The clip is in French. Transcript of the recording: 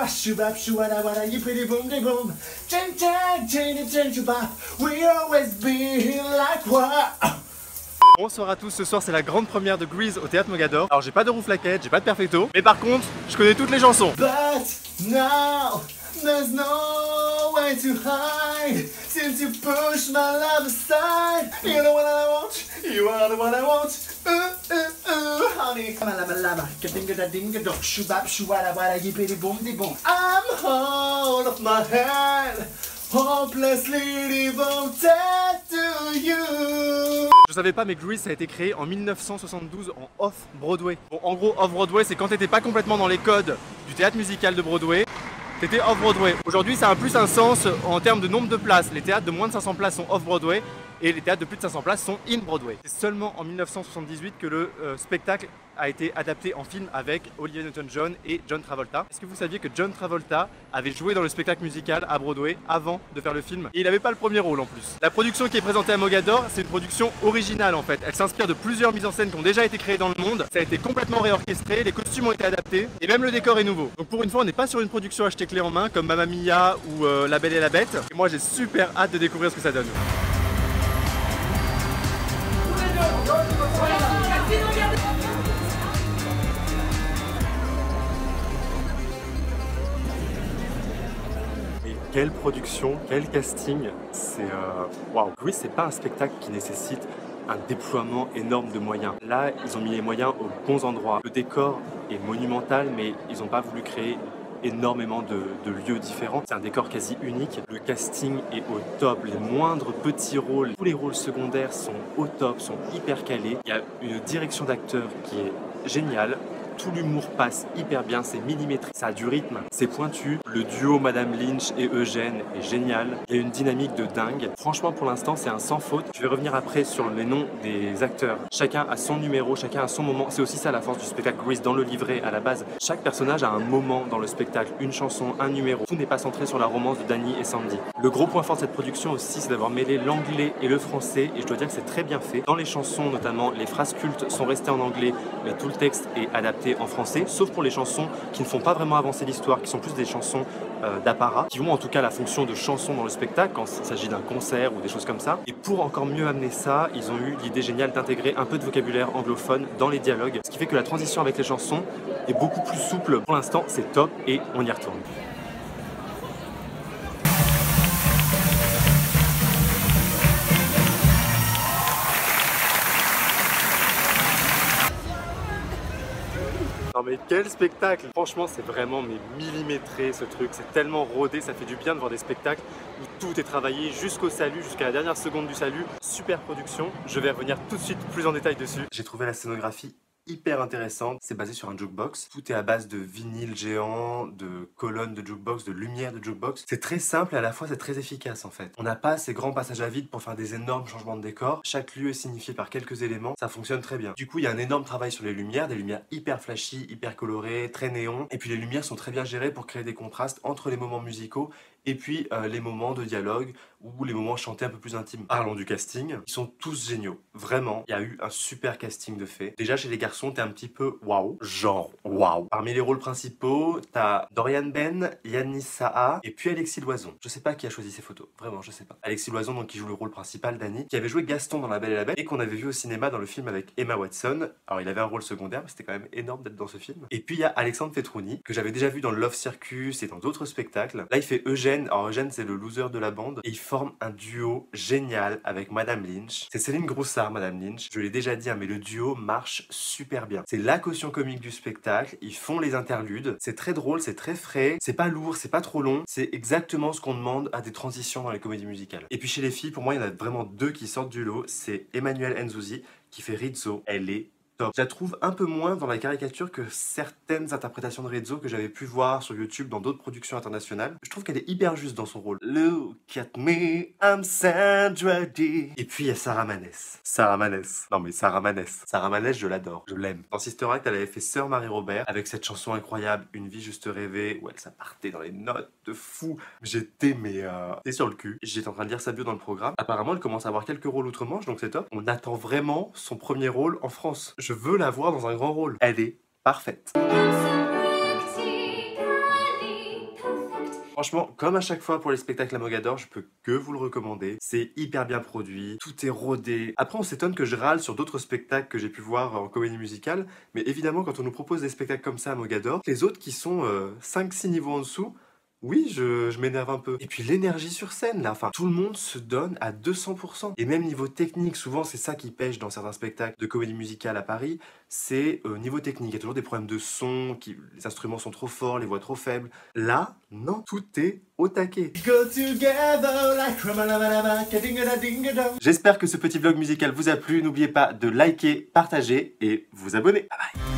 shubap shubada wada yippity boom de boom. Chen chen chen chen shubap. We always be like what? Bonsoir à tous, ce soir c'est la grande première de Grease au Théâtre Mogador. Alors j'ai pas de rouflaquette, j'ai pas de perfecto, mais par contre, je connais toutes les chansons. But now there's no way to hide since you push my love aside. You know what I want, you are the one I want. Honey, lama lama, kadinga da dinga dog, shubap shubada wada yippity boom de boom. I'm whole of my head, hopelessly devoted to you. Je savais pas mais Grease ça a été créé en 1972 en Off-Broadway. Bon en gros Off-Broadway c'est quand t'étais pas complètement dans les codes du théâtre musical de Broadway. T'étais Off-Broadway. Aujourd'hui ça a plus un sens en termes de nombre de places. Les théâtres de moins de 500 places sont Off-Broadway et les théâtres de plus de 500 places sont In-Broadway. C'est seulement en 1978 que le spectacle a été adapté en film avec Olivia Newton-John et John Travolta. Est-ce que vous saviez que John Travolta avait joué dans le spectacle musical à Broadway avant de faire le film? Et il n'avait pas le premier rôle en plus. La production qui est présentée à Mogador, c'est une production originale en fait. Elle s'inspire de plusieurs mises en scène qui ont déjà été créées dans le monde. Ça a été complètement réorchestré, les costumes ont été adaptés et même le décor est nouveau. Donc pour une fois, on n'est pas sur une production achetée clé en main comme Mamma Mia ou La Belle et la Bête. Et moi j'ai super hâte de découvrir ce que ça donne. Quelle production, quel casting, c'est waouh. Grease c'est pas un spectacle qui nécessite un déploiement énorme de moyens. Là, ils ont mis les moyens aux bons endroits. Le décor est monumental, mais ils n'ont pas voulu créer énormément de lieux différents. C'est un décor quasi unique. Le casting est au top. Les moindres petits rôles, tous les rôles secondaires sont au top, sont hyper calés. Il y a une direction d'acteur qui est géniale. Tout l'humour passe hyper bien, c'est millimétré, ça a du rythme, c'est pointu. Le duo Madame Lynch et Eugène est génial. Il y a une dynamique de dingue. Franchement, pour l'instant, c'est un sans faute. Je vais revenir après sur les noms des acteurs. Chacun a son numéro, chacun a son moment. C'est aussi ça la force du spectacle Grease dans le livret à la base. Chaque personnage a un moment dans le spectacle, une chanson, un numéro. Tout n'est pas centré sur la romance de Danny et Sandy. Le gros point fort de cette production aussi, c'est d'avoir mêlé l'anglais et le français. Et je dois dire que c'est très bien fait. Dans les chansons, notamment, les phrases cultes sont restées en anglais, mais tout le texte est adapté en français, sauf pour les chansons qui ne font pas vraiment avancer l'histoire, qui sont plus des chansons d'apparat, qui ont en tout cas la fonction de chanson dans le spectacle quand il s'agit d'un concert ou des choses comme ça. Et pour encore mieux amener ça, ils ont eu l'idée géniale d'intégrer un peu de vocabulaire anglophone dans les dialogues, ce qui fait que la transition avec les chansons est beaucoup plus souple. Pour l'instant, c'est top et on y retourne. Non mais quel spectacle! Franchement c'est vraiment millimétré ce truc, c'est tellement rodé, ça fait du bien de voir des spectacles où tout est travaillé jusqu'au salut, jusqu'à la dernière seconde du salut. Super production, je vais revenir tout de suite plus en détail dessus. J'ai trouvé la scénographie hyper intéressante, c'est basé sur un jukebox. Tout est à base de vinyle géant, de colonnes de jukebox, de lumière de jukebox. C'est très simple et à la fois c'est très efficace en fait. On n'a pas ces grands passages à vide pour faire des énormes changements de décor. Chaque lieu est signifié par quelques éléments, ça fonctionne très bien. Du coup il y a un énorme travail sur les lumières, des lumières hyper flashy, hyper colorées, très néon. Et puis les lumières sont très bien gérées pour créer des contrastes entre les moments musicaux et puis les moments de dialogue ou les moments chantés un peu plus intimes. Parlons du casting, ils sont tous géniaux, vraiment. Il y a eu un super casting de fait. Déjà chez les garçons, t'es un petit peu waouh, genre waouh. Parmi les rôles principaux, t'as Dorian Ben, Yannis Saha et puis Alexis Loison. Je sais pas qui a choisi ces photos, vraiment je sais pas. Alexis Loison donc qui joue le rôle principal, Danny, qui avait joué Gaston dans La Belle et la Bête et qu'on avait vu au cinéma dans le film avec Emma Watson. Alors il avait un rôle secondaire mais c'était quand même énorme d'être dans ce film. Et puis il y a Alexandre Petrouni que j'avais déjà vu dans Love Circus et dans d'autres spectacles. Là il fait Eugène. Alors Eugène c'est le loser de la bande et il forme un duo génial avec Madame Lynch. C'est Céline Groussard, Madame Lynch. Je l'ai déjà dit, hein, mais le duo marche super bien. C'est la caution comique du spectacle. Ils font les interludes. C'est très drôle, c'est très frais. C'est pas lourd, c'est pas trop long. C'est exactement ce qu'on demande à des transitions dans les comédies musicales. Et puis chez les filles, pour moi, il y en a vraiment deux qui sortent du lot. C'est Emmanuelle Nzouzi qui fait Rizzo. Elle est top. Je la trouve un peu moins dans la caricature que certaines interprétations de Rizzo que j'avais pu voir sur YouTube dans d'autres productions internationales. Je trouve qu'elle est hyper juste dans son rôle. Look at me, I'm Sandra Dee. Et puis il y a Sarah Maness. Sarah Maness. Non mais Sarah Maness. Sarah Maness, je l'adore. Je l'aime. Dans Sister Act, elle avait fait Sœur Marie-Robert avec cette chanson incroyable, Une vie juste rêvée, où elle s'appartait dans les notes de fou. J'étais t'es sur le cul. J'étais en train de lire sa bio dans le programme. Apparemment, elle commence à avoir quelques rôles outre-Manche, donc c'est top. On attend vraiment son premier rôle en France. Je veux la voir dans un grand rôle. Elle est parfaite. Franchement, comme à chaque fois pour les spectacles à Mogador, je peux que vous le recommander. C'est hyper bien produit, tout est rodé. Après, on s'étonne que je râle sur d'autres spectacles que j'ai pu voir en comédie musicale, mais évidemment, quand on nous propose des spectacles comme ça à Mogador, les autres qui sont 5-6 niveaux en dessous, oui, je m'énerve un peu. Et puis l'énergie sur scène, là, enfin, tout le monde se donne à 200%. Et même niveau technique, souvent c'est ça qui pêche dans certains spectacles de comédie musicale à Paris, c'est niveau technique. Il y a toujours des problèmes de son, les instruments sont trop forts, les voix trop faibles. Là, non, tout est au taquet. J'espère que ce petit vlog musical vous a plu. N'oubliez pas de liker, partager et vous abonner. Bye bye.